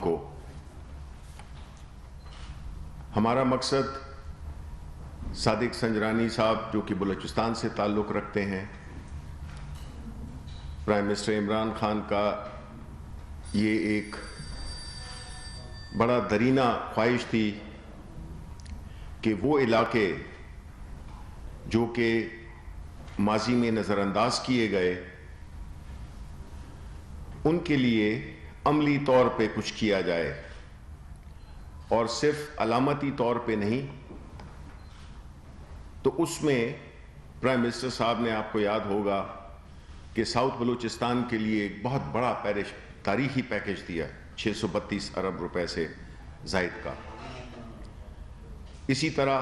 کو ہمارا مقصد صادق سنجرانی صاحب جو کہ بلوچستان سے تعلق رکھتے ہیں، پرائم منسٹر عمران خان کا یہ ایک بڑا درینہ خواہش تھی کہ وہ علاقے جو کہ ماضی میں نظر انداز کیے گئے ان کے لیے عملی طور پہ کچھ کیا جائے، اور صرف علامتی طور پہ نہیں۔ تو اس میں پرائم منسٹر صاحب نے، آپ کو یاد ہوگا کہ ساؤتھ بلوچستان کے لیے ایک بہت بڑا تاریخی پیکج دیا 632 ارب روپے سے زائد کا۔ اسی طرح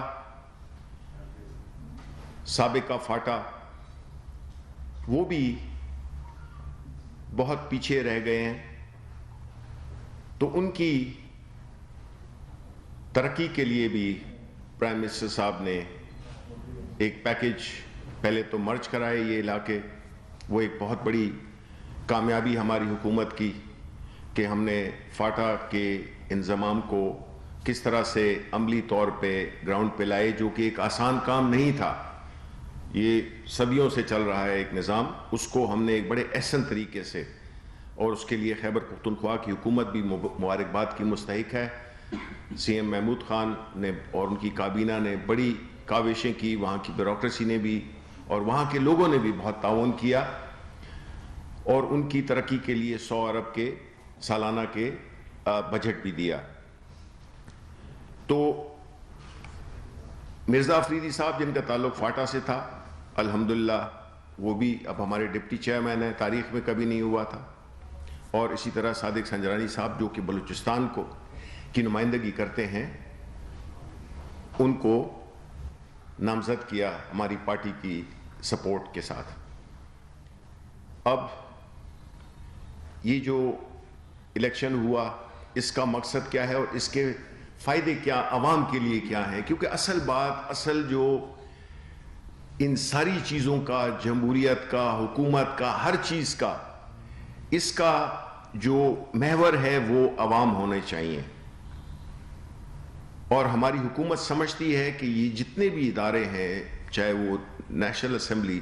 سابقہ فاٹا وہ بھی بہت پیچھے رہ گئے ہیں، تو ان کی ترقی کے لیے بھی پرائم منسٹر صاحب نے ایک پیکج پہلے تو مرج کرائے یہ علاقے۔ وہ ایک بہت بڑی کامیابی ہماری حکومت کی کہ ہم نے فاٹا کے انضمام کو کس طرح سے عملی طور پہ گراؤنڈ پہ لائے، جو کہ ایک آسان کام نہیں تھا۔ یہ صدیوں سے چل رہا ہے ایک نظام، اس کو ہم نے ایک بڑے احسن طریقے سے، اور اس کے لیے خیبر پختونخوا کی حکومت بھی مبارکباد کی مستحق ہے۔ سی ایم محمود خان نے اور ان کی کابینہ نے بڑی کاوشیں کی، وہاں کی بیوروکریسی نے بھی اور وہاں کے لوگوں نے بھی بہت تعاون کیا، اور ان کی ترقی کے لیے 100 ارب کے سالانہ کے بجٹ بھی دیا۔ تو مرزا افریدی صاحب جن کا تعلق فاٹا سے تھا، الحمدللہ وہ بھی اب ہمارے ڈپٹی چیئرمین ہیں، تاریخ میں کبھی نہیں ہوا تھا۔ اور اسی طرح صادق سنجرانی صاحب جو کہ بلوچستان کی نمائندگی کرتے ہیں، ان کو نامزد کیا ہماری پارٹی کی سپورٹ کے ساتھ۔ اب یہ جو الیکشن ہوا، اس کا مقصد کیا ہے اور اس کے فائدے کیا عوام کے لیے کیا ہیں؟ کیونکہ اصل جو ان ساری چیزوں کا، جمہوریت کا، حکومت کا، ہر چیز کا، اس کا جو محور ہے وہ عوام ہونے چاہیے۔ اور ہماری حکومت سمجھتی ہے کہ یہ جتنے بھی ادارے ہیں، چاہے وہ نیشنل اسمبلی،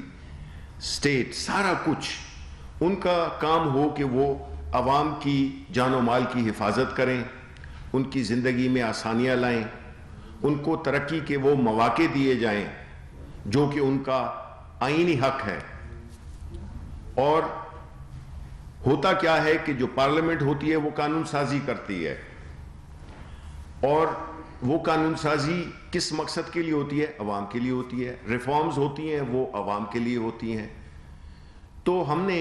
اسٹیٹ، سارا کچھ ان کا کام ہو کہ وہ عوام کی جان و مال کی حفاظت کریں، ان کی زندگی میں آسانیاں لائیں، ان کو ترقی کے وہ مواقع دیے جائیں جو کہ ان کا آئینی حق ہے۔ اور ہوتا کیا ہے کہ جو پارلیمنٹ ہوتی ہے وہ قانون سازی کرتی ہے، اور وہ قانون سازی کس مقصد کے لیے ہوتی ہے؟ عوام کے لیے ہوتی ہے۔ ریفارمز ہوتی ہیں وہ عوام کے لیے ہوتی ہیں۔ تو ہم نے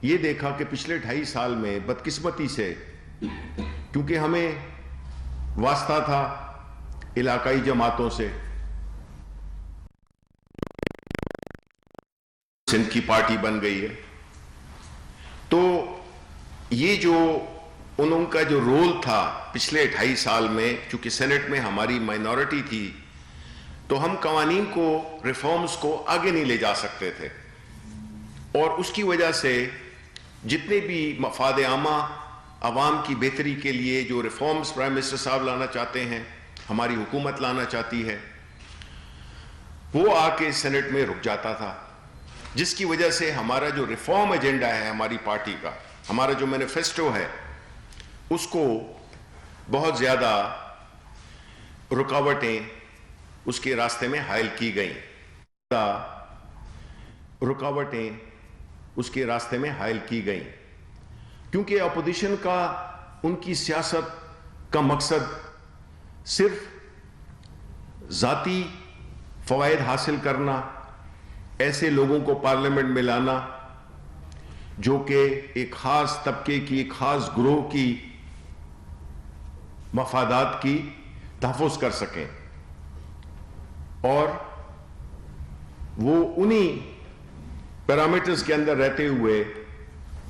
یہ دیکھا کہ پچھلے 2.5 سال میں بدقسمتی سے، کیونکہ ہمیں واسطہ تھا علاقائی جماعتوں سے، سندھ کی پارٹی بن گئی ہے، تو یہ جو ان کا جو رول تھا پچھلے 2.5 سال میں، چونکہ سینٹ میں ہماری مائنورٹی تھی، تو ہم قوانین کو، ریفارمز کو آگے نہیں لے جا سکتے تھے، اور اس کی وجہ سے جتنے بھی مفاد عامہ، عوام کی بہتری کے لیے جو ریفارمز پرائم منسٹر صاحب لانا چاہتے ہیں، ہماری حکومت لانا چاہتی ہے، وہ آ کے سینٹ میں رک جاتا تھا، جس کی وجہ سے ہمارا جو ریفارم ایجنڈا ہے ہماری پارٹی کا، ہمارا جو مینیفیسٹو ہے، اس کو بہت زیادہ رکاوٹیں اس کے راستے میں حائل کی گئیں، رکاوٹیں اس کے راستے میں حائل کی گئیں، کیونکہ اپوزیشن کا، ان کی سیاست کا مقصد صرف ذاتی فوائد حاصل کرنا، ایسے لوگوں کو پارلیمنٹ میں لانا جو کہ ایک خاص طبقے کی، ایک خاص گروہ کی مفادات کی تحفظ کر سکیں، اور وہ انہی پیرامیٹرز کے اندر رہتے ہوئے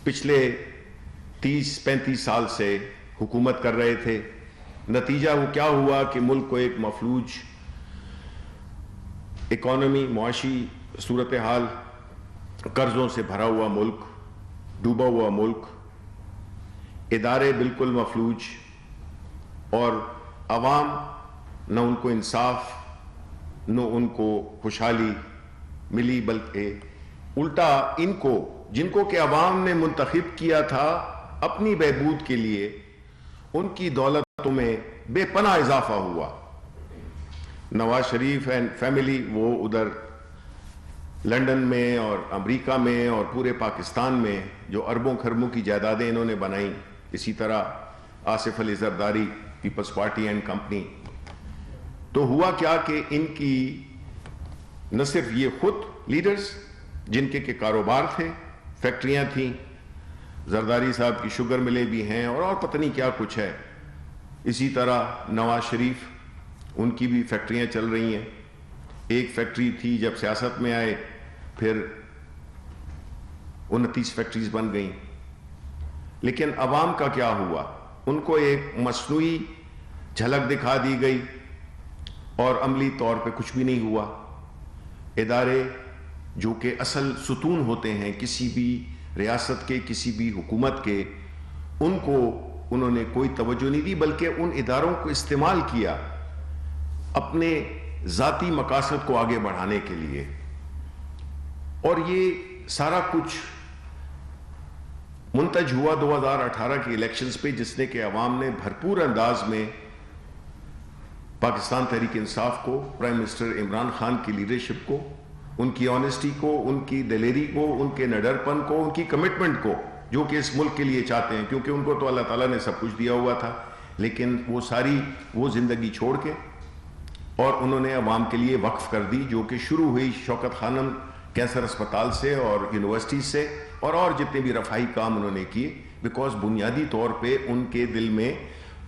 پچھلے 30-35 سال سے حکومت کر رہے تھے۔ نتیجہ وہ کیا ہوا کہ ملک کو ایک مفلوج اکانومی، معاشی صورتحال، قرضوں سے بھرا ہوا ملک، ڈوبا ہوا ملک، ادارے بالکل مفلوج، اور عوام نہ ان کو انصاف نہ ان کو خوشحالی ملی، بلکہ الٹا ان کو، جن کو کہ عوام نے منتخب کیا تھا اپنی بہبود کے لیے، ان کی دولتوں میں بے پناہ اضافہ ہوا۔ نواز شریف اینڈ فیملی وہ ادھر لندن میں اور امریکہ میں اور پورے پاکستان میں جو اربوں خربوں کی جائیدادیں انہوں نے بنائیں، اسی طرح آصف علی زرداری، پیپلز پارٹی اینڈ کمپنی، تو ہوا کیا کہ ان کی نہ صرف یہ خود لیڈرز جن کے کاروبار تھے، فیکٹریاں تھیں، زرداری صاحب کی شوگر ملیں بھی ہیں اور پتہ نہیں کیا کچھ ہے، اسی طرح نواز شریف ان کی بھی فیکٹریاں چل رہی ہیں۔ ایک فیکٹری تھی، جب سیاست میں آئے پھر 29 فیکٹریز بن گئیں۔ لیکن عوام کا کیا ہوا؟ ان کو ایک مصنوعی جھلک دکھا دی گئی اور عملی طور پہ کچھ بھی نہیں ہوا۔ ادارے جو کہ اصل ستون ہوتے ہیں کسی بھی ریاست کے، کسی بھی حکومت کے، ان کو انہوں نے کوئی توجہ نہیں دی، بلکہ ان اداروں کو استعمال کیا اپنے ذاتی مقاصد کو آگے بڑھانے کے لیے۔ اور یہ سارا کچھ منتج ہوا 2018 کے الیکشنز پہ، جس نے کہ عوام نے بھرپور انداز میں پاکستان تحریک انصاف کو، پرائم منسٹر عمران خان کی لیڈرشپ کو، ان کی آنیسٹی کو، ان کی دلیری کو، ان کے نڈر پن کو، ان کی کمٹمنٹ کو، جو کہ اس ملک کے لیے چاہتے ہیں، کیونکہ ان کو تو اللہ تعالیٰ نے سب کچھ دیا ہوا تھا، لیکن وہ زندگی چھوڑ کے اور انہوں نے عوام کے لیے وقف کر دی، جو کہ شروع ہوئی شوکت خانم کینسر اسپتال سے اور یونیورسٹی سے، اور جتنے بھی رفاہی کام انہوں نے کیے، بیکاز بنیادی طور پہ ان کے دل میں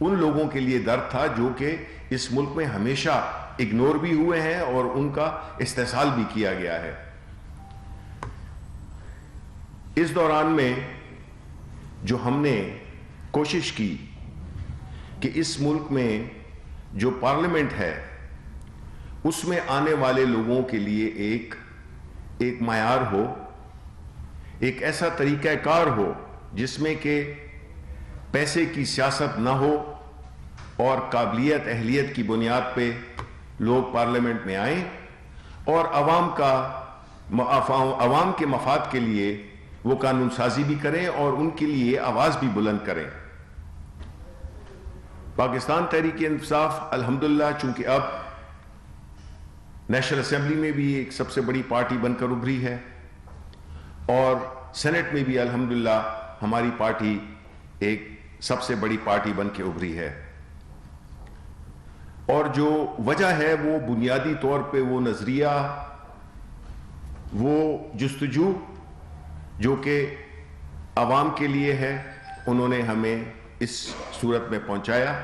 ان لوگوں کے لیے درد تھا جو کہ اس ملک میں ہمیشہ اگنور بھی ہوئے ہیں اور ان کا استحصال بھی کیا گیا ہے۔ اس دوران میں جو ہم نے کوشش کی کہ اس ملک میں جو پارلیمنٹ ہے اس میں آنے والے لوگوں کے لیے ایک معیار ہو، ایک ایسا طریقہ کار ہو جس میں کہ پیسے کی سیاست نہ ہو اور قابلیت اہلیت کی بنیاد پہ لوگ پارلیمنٹ میں آئیں اور عوام کے مفاد کے لیے وہ قانون سازی بھی کریں اور ان کے لیے آواز بھی بلند کریں۔ پاکستان تحریک انصاف الحمدللہ چونکہ اب نیشنل اسمبلی میں بھی ایک سب سے بڑی پارٹی بن کر ابھری ہے اور سینٹ میں بھی الحمدللہ ہماری پارٹی ایک سب سے بڑی پارٹی بن کے ابھری ہے، اور جو وجہ ہے وہ بنیادی طور پہ وہ نظریہ، وہ جستجو جو کہ عوام کے لیے ہے، انہوں نے ہمیں اس صورت میں پہنچایا،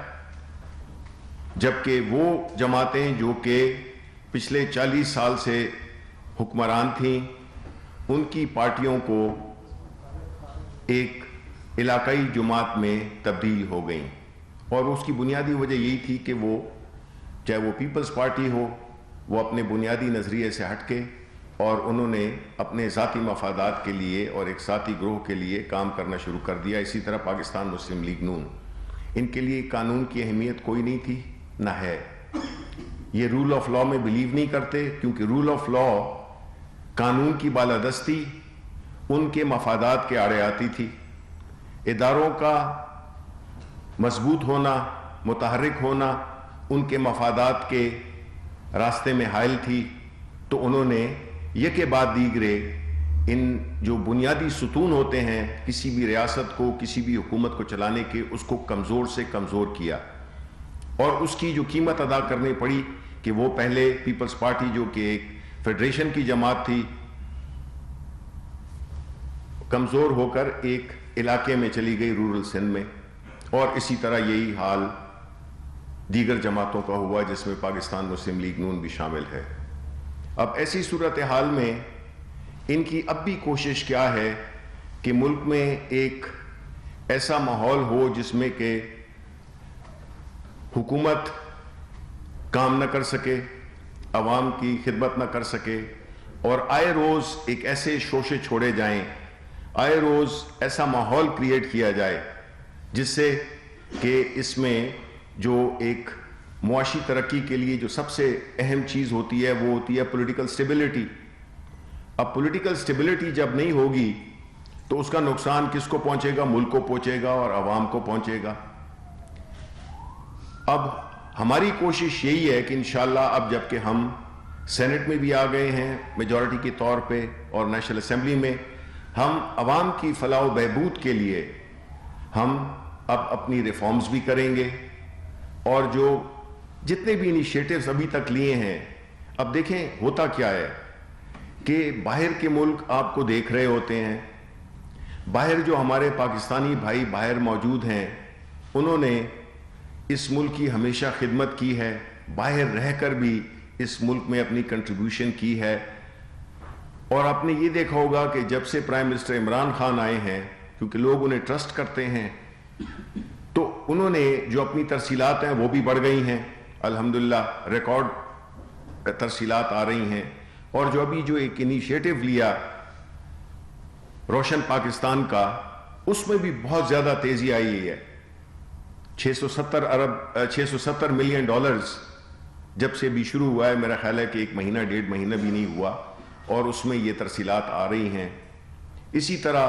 جبکہ وہ جماعتیں جو کہ پچھلے 40 سال سے حکمران تھیں ان کی پارٹیوں کو ایک علاقائی جماعت میں تبدیل ہو گئیں، اور اس کی بنیادی وجہ یہی تھی کہ وہ چاہے وہ پیپلز پارٹی ہو، وہ اپنے بنیادی نظریے سے ہٹ کے اور انہوں نے اپنے ذاتی مفادات کے لیے اور ایک ذاتی گروہ کے لیے کام کرنا شروع کر دیا۔ اسی طرح پاکستان مسلم لیگ نون، ان کے لیے قانون کی اہمیت کوئی نہیں تھی نہ ہے، یہ رول آف لا میں بلیو نہیں کرتے، کیونکہ رول آف لا، قانون کی بالادستی ان کے مفادات کے آڑے آتی تھی۔ اداروں کا مضبوط ہونا، متحرک ہونا ان کے مفادات کے راستے میں حائل تھی، تو انہوں نے یکے بعد دیگرے ان جو بنیادی ستون ہوتے ہیں کسی بھی ریاست کو، کسی بھی حکومت کو چلانے کے، اس کو کمزور سے کمزور کیا، اور اس کی جو قیمت ادا کرنی پڑی کہ وہ پہلے پیپلز پارٹی جو کہ ایک فیڈریشن کی جماعت تھی، کمزور ہو کر ایک علاقے میں چلی گئی، رورل سندھ میں، اور اسی طرح یہی حال دیگر جماعتوں کا ہوا جس میں پاکستان مسلم لیگ نون بھی شامل ہے۔ اب ایسی صورتحال میں ان کی اب بھی کوشش کیا ہے کہ ملک میں ایک ایسا ماحول ہو جس میں کہ حکومت کام نہ کر سکے، عوام کی خدمت نہ کر سکے، اور آئے روز ایک ایسے شوشے چھوڑے جائیں، آئے روز ایسا ماحول کریٹ کیا جائے جس سے کہ اس میں جو ایک معاشی ترقی کے لیے جو سب سے اہم چیز ہوتی ہے وہ ہوتی ہے پولیٹیکل سٹیبلٹی. اب پولیٹیکل سٹیبلٹی جب نہیں ہوگی تو اس کا نقصان کس کو پہنچے گا؟ ملک کو پہنچے گا اور عوام کو پہنچے گا. اب ہماری کوشش یہی ہے کہ انشاءاللہ اب جب کہ ہم سینٹ میں بھی آ گئے ہیں میجورٹی کے طور پہ اور نیشنل اسمبلی میں، ہم عوام کی فلاح و بہبود کے لیے ہم اب اپنی ریفارمز بھی کریں گے. اور جو جتنے بھی انیشیٹوز ابھی تک لیے ہیں، اب دیکھیں ہوتا کیا ہے کہ باہر کے ملک آپ کو دیکھ رہے ہوتے ہیں، باہر جو ہمارے پاکستانی بھائی باہر موجود ہیں انہوں نے اس ملک کی ہمیشہ خدمت کی ہے، باہر رہ کر بھی اس ملک میں اپنی کنٹریبیوشن کی ہے. اور آپ نے یہ دیکھا ہوگا کہ جب سے پرائم منسٹر عمران خان آئے ہیں، کیونکہ لوگ انہیں ٹرسٹ کرتے ہیں، تو انہوں نے جو اپنی ترسیلات ہیں وہ بھی بڑھ گئی ہیں. الحمدللہ ریکارڈ ترسیلات آ رہی ہیں. اور جو ابھی جو ایک انیشیٹو لیا روشن پاکستان کا، اس میں بھی بہت زیادہ تیزی آئی ہے. 670 ملین ڈالرز جب سے بھی شروع ہوا ہے، میرا خیال ہے کہ 1 مہینہ 1.5 مہینہ بھی نہیں ہوا، اور اس میں یہ ترسیلات آ رہی ہیں. اسی طرح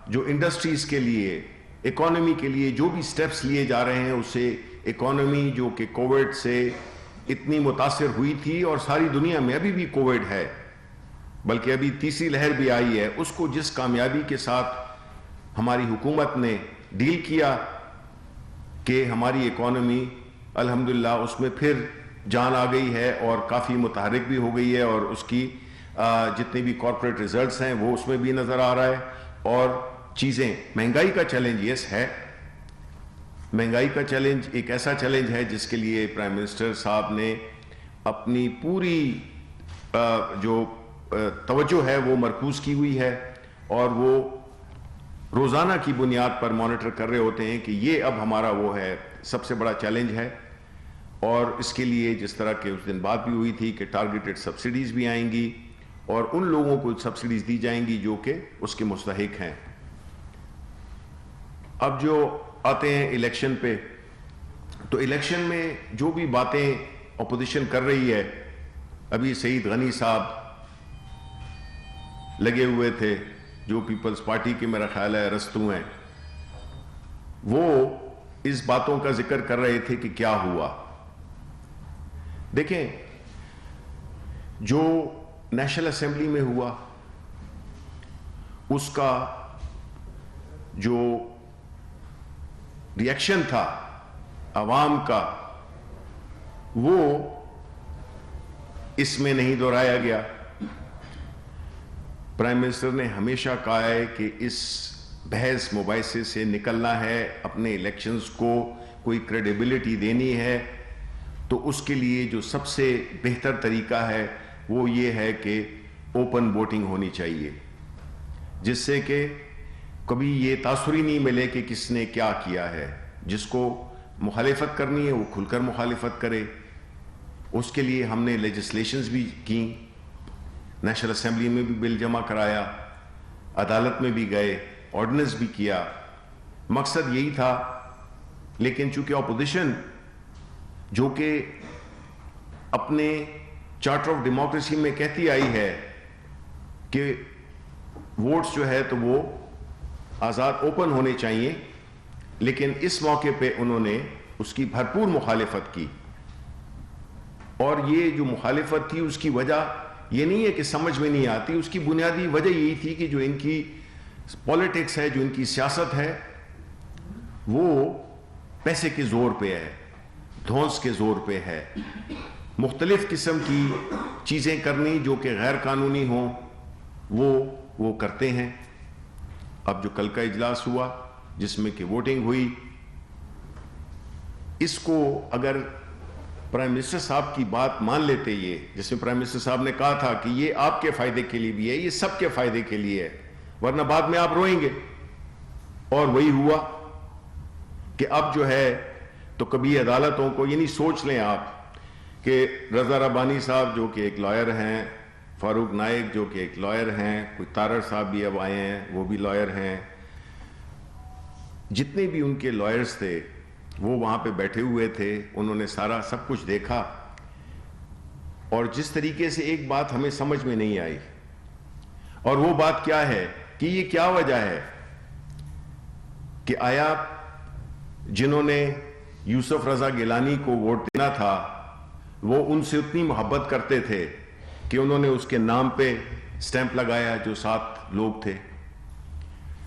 جو انڈسٹریز کے لیے، اکانومی کے لیے جو بھی سٹیپس لیے جا رہے ہیں، اس سے اکانومی جو کہ کووڈ سے اتنی متاثر ہوئی تھی، اور ساری دنیا میں ابھی بھی کووڈ ہے، بلکہ ابھی تیسری لہر بھی آئی ہے، اس کو جس کامیابی کے ساتھ ہماری حکومت نے ڈیل کیا کہ ہماری اکانومی الحمدللہ اس میں پھر جان آ گئی ہے اور کافی متحرک بھی ہو گئی ہے، اور اس کی جتنے بھی کارپوریٹ ریزلٹس ہیں وہ اس میں بھی نظر آ رہا ہے. اور چیزیں، مہنگائی کا چیلنج یس ہے، مہنگائی کا چیلنج ایک ایسا چیلنج ہے جس کے لیے پرائم منسٹر صاحب نے اپنی پوری جو توجہ ہے وہ مرکوز کی ہوئی ہے، اور وہ روزانہ کی بنیاد پر مانیٹر کر رہے ہوتے ہیں کہ یہ اب ہمارا وہ ہے سب سے بڑا چیلنج ہے. اور اس کے لیے جس طرح کہ اس دن بات بھی ہوئی تھی کہ ٹارگیٹڈ سبسڈیز بھی آئیں گی، اور ان لوگوں کو سبسڈیز دی جائیں گی جو کہ اس کے مستحق ہیں. اب جو آتے ہیں الیکشن پہ، تو الیکشن میں جو بھی باتیں اپوزیشن کر رہی ہے، ابھی سعید غنی صاحب لگے ہوئے تھے جو پیپلز پارٹی کے میرا خیال ہے رستو ہیں، وہ اس باتوں کا ذکر کر رہے تھے کہ کیا ہوا. دیکھیں جو نیشنل اسمبلی میں ہوا اس کا جو ری ایکشن تھا عوام کا، وہ اس میں نہیں دہرایا گیا. پرائم منسٹر نے ہمیشہ کہا ہے کہ اس بحث مباحثے سے نکلنا ہے، اپنے الیکشنز کو کوئی کریڈیبلٹی دینی ہے، تو اس کے لیے جو سب سے بہتر طریقہ ہے وہ یہ ہے کہ اوپن ووٹنگ ہونی چاہیے، جس سے کہ کبھی یہ تاثر ہی نہیں ملے کہ کس نے کیا کیا ہے. جس کو مخالفت کرنی ہے وہ کھل کر مخالفت کرے. اس کے لیے ہم نے لیجسلیشنز بھی کی، نیشنل اسمبلی میں بھی بل جمع کرایا، عدالت میں بھی گئے، آرڈیننس بھی کیا. مقصد یہی تھا. لیکن چونکہ اپوزیشن جو کہ اپنے چارٹر آف ڈیموکریسی میں کہتی آئی ہے کہ ووٹس جو ہے تو وہ آزاد اوپن ہونے چاہیے، لیکن اس موقع پہ انہوں نے اس کی بھرپور مخالفت کی. اور یہ جو مخالفت تھی اس کی وجہ یہ نہیں ہے کہ سمجھ میں نہیں آتی، اس کی بنیادی وجہ یہی تھی کہ جو ان کی پولیٹکس ہے، جو ان کی سیاست ہے، وہ پیسے کے زور پہ ہے، دھونس کے زور پہ ہے. مختلف قسم کی چیزیں کرنی جو کہ غیر قانونی ہوں وہ کرتے ہیں. اب جو کل کا اجلاس ہوا جس میں کہ ووٹنگ ہوئی، اس کو اگر پرائم منسٹر صاحب کی بات مان لیتے، یہ جس میں پرائم منسٹر صاحب نے کہا تھا کہ یہ آپ کے فائدے کے لیے بھی ہے، یہ سب کے فائدے کے لیے ہے، ورنہ بعد میں آپ روئیں گے. اور وہی ہوا کہ اب جو ہے تو کبھی عدالتوں کو، یعنی سوچ لیں آپ کہ رضا ربانی صاحب جو کہ ایک لائر ہیں، فاروق نائک جو کہ ایک لائر ہیں، کوئی تارڑ صاحب بھی اب آئے ہیں وہ بھی لائر ہیں، جتنے بھی ان کے لائرز تھے وہ وہاں پہ بیٹھے ہوئے تھے, انہوں نے سارا سب کچھ دیکھا, اور جس طریقے سے ایک بات ہمیں سمجھ میں نہیں آئی, اور وہ بات کیا ہے کہ یہ کیا وجہ ہے کہ آیا جنہوں نے یوسف رضا گیلانی کو ووٹ دینا تھا وہ ان سے اتنی محبت کرتے تھے کہ انہوں نے اس کے نام پہ سٹیمپ لگایا جو 7 لوگ تھے.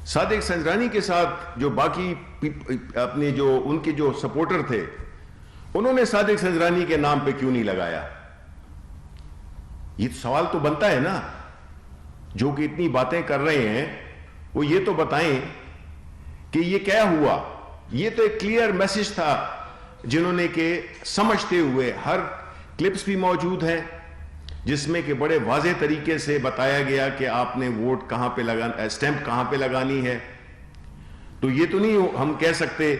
صادق سنجرانی کے ساتھ جو باقی اپنے جو ان کے جو سپورٹر تھے انہوں نے صادق سنجرانی کے نام پہ کیوں نہیں لگایا؟ یہ سوال تو بنتا ہے نا. جو کہ اتنی باتیں کر رہے ہیں وہ یہ تو بتائیں کہ یہ کیا ہوا. یہ تو ایک کلیئر میسج تھا جنہوں نے کہ سمجھتے ہوئے, ہر کلپس بھی موجود ہیں جس میں کہ بڑے واضح طریقے سے بتایا گیا کہ آپ نے ووٹ کہاں پہ لگانا, سٹیمپ کہاں پہ لگانی ہے. تو یہ تو نہیں ہم کہہ سکتے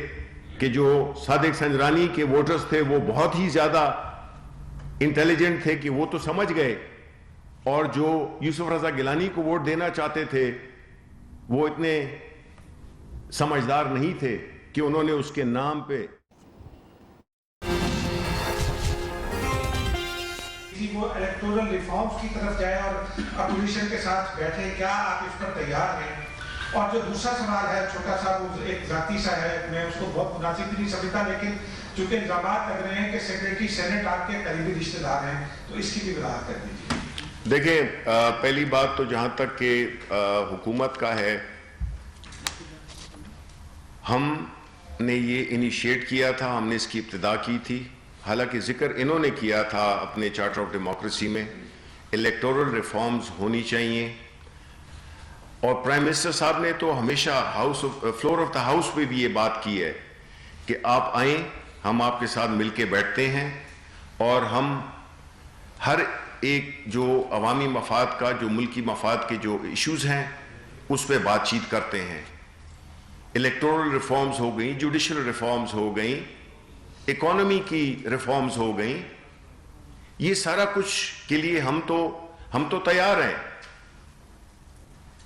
کہ جو صادق سنجرانی کے ووٹرز تھے وہ بہت ہی زیادہ انٹیلیجنٹ تھے کہ وہ تو سمجھ گئے, اور جو یوسف رضا گیلانی کو ووٹ دینا چاہتے تھے وہ اتنے سمجھدار نہیں تھے کہ انہوں نے اس کے نام پہ وہ الیکٹورل ریفارمز کی طرف جائے اور اپوزیشن کے ساتھ بیٹھے. کیا آپ اس پر تیار ہیں؟ اور جو دوسرا سوال ہے چھوٹا سا, وہ ایک ذاتی سا ہے, میں اس کو بہت مناسب نہیں سمجھتا, لیکن چونکہ الزامات لگ رہے ہیں کہ سیکریٹری سینٹ آپ کے قریبی رشتہ دار ہیں تو اس کی بھی وضاحت کر دیجیے. دیکھیں, پہلی بات تو جہاں تک کہ حکومت کا ہے, ہم نے یہ انیشیٹ کیا تھا, ہم نے اس کی ابتدا کی تھی. حالانکہ ذکر انہوں نے کیا تھا اپنے چارٹر آف ڈیموکریسی میں الیکٹورل ریفارمز ہونی چاہیے, اور پرائم منسٹر صاحب نے تو ہمیشہ فلور آف دا ہاؤس پہ بھی یہ بات کی ہے کہ آپ آئیں, ہم آپ کے ساتھ مل کے بیٹھتے ہیں اور ہم ہر ایک جو عوامی مفاد کا, جو ملکی مفاد کے جو ایشوز ہیں اس پہ بات چیت کرتے ہیں. الیکٹورل ریفارمز ہو گئیں, جوڈیشل ریفارمز ہو گئیں, اکانومی کی ریفارمز ہو گئیں, یہ سارا کچھ کے لیے ہم تو تیار ہیں.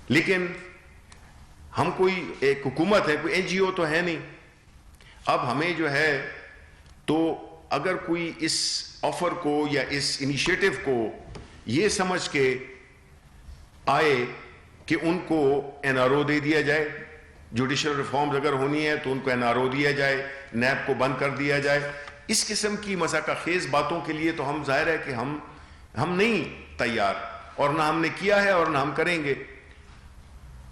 لیکن ہم کوئی ایک حکومت ہے, کوئی NGO تو ہے نہیں. اب ہمیں جو ہے تو اگر کوئی اس آفر کو یا اس انیشیٹو کو یہ سمجھ کے آئے کہ ان کو NRO دے دیا جائے, جوڈیشل ریفارمز اگر ہونی ہے تو ان کو NRO دیا جائے, نیب کو بند کر دیا جائے, اس قسم کی مذاکرہ خیز باتوں کے لیے تو ہم ظاہر ہے کہ ہم نہیں تیار, اور نہ ہم نے کیا ہے اور نہ ہم کریں گے.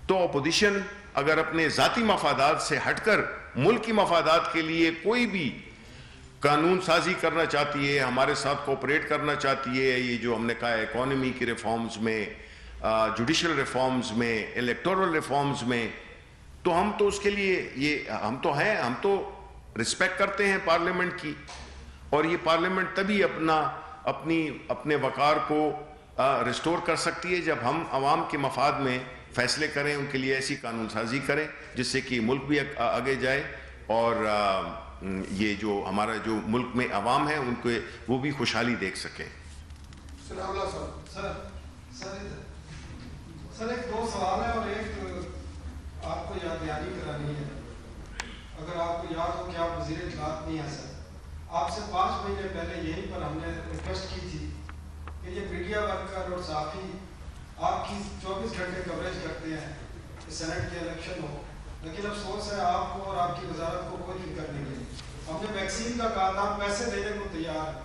تو اپوزیشن اگر اپنے ذاتی مفادات سے ہٹ کر ملک کی مفادات کے لیے کوئی بھی قانون سازی کرنا چاہتی ہے, ہمارے ساتھ کوپریٹ کرنا چاہتی ہے, یہ جو ہم نے کہا ہے اکانومی کی ریفارمز میں, جوڈیشل ریفارمز میں, الیکٹورل ریفارمز میں, تو ہم تو اس کے لیے یہ ہم تو ہیں, ہم تو رسپیکٹ کرتے ہیں پارلیمنٹ کی, اور یہ پارلیمنٹ تبھی اپنے وقار کو ریسٹور کر سکتی ہے جب ہم عوام کے مفاد میں فیصلے کریں, ان کے لیے ایسی قانون سازی کریں جس سے کہ ملک بھی آگے جائے, اور یہ جو ہمارا جو ملک میں عوام ہے ان کو وہ بھی خوشحالی دیکھ سکیں. سر ایک 2 سوال ہے اور ایک آپ کو یاد دہانی کرانی ہے. اگر آپ کو یاد ہو کہ آپ وزیر اطلاعات نہیں ہیں سر, آپ سے 5 مہینے پہلے یہیں پر ہم نے ریکویسٹ کی تھی کہ یہ میڈیا ورکر اور صحافی آپ کی 24 گھنٹے کوریج کرتے ہیں کہ سینٹ کے الیکشن ہو, لیکن افسوس ہے آپ کو اور آپ کی وزارت کو کوئی فکر نہیں ہے. ہم نے ویکسین کا کہا تھا, پیسے دینے کو تیار ہیں.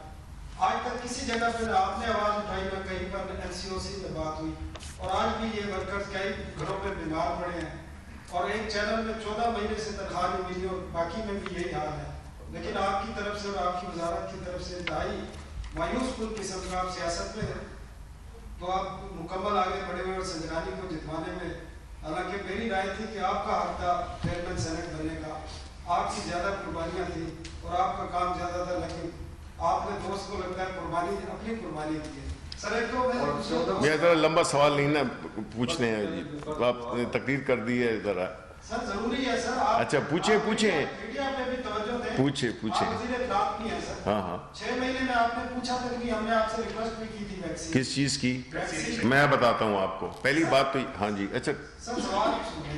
آج تک کسی جگہ پہ آپ نے آواز اٹھائی, نہ کہیں پر NCOC میں بات ہوئی, اور آج بھی یہ ورکرز کئی گھروں پہ بیمار پڑے ہیں, اور ایک چینل میں 14 مہینے سے تنخواہ نہیں ملی, اور باقی میں بھی یہی حال ہے. لیکن آپ کی طرف سے اور آپ کی وزارت کی طرف سے انتہائی مایوس کن قسم کا آپ سیاست میں تو آپ مکمل آگے بڑھے ہوئے, اور سنجرانی کو جتوانے میں, حالانکہ میری رائے تھی کہ آپ کا حق تھا چیئرمین سینٹ بننے کا, آپ کی زیادہ قربانیاں تھیں اور آپ کا کام زیادہ تھا, لیکن آپ نے دوست کو لگتا ہے قربانی اپنی قربانی دی ہے. سر ایک تو میں ذرا لمبا سوال نہیں نا پوچھنے ہیں جی, آپ نے تقریر کر دی ہے ذرا. سر ضروری ہے سر, اچھا پوچھیں میڈیا پہ بھی توجہ دیں. پوچھیں آپ وزیر اطلاعات نہیں ہیں سر. ہاں 6 مہینے میں آپ نے پوچھا تھا کہ ہم نے آپ سے ریکویسٹ بھی کی تھی ویکسین. کس چیز کی؟ میں بتاتا ہوں آپ کو. پہلی بات تو ہاں جی, اچھا سر سوال سنیں.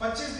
25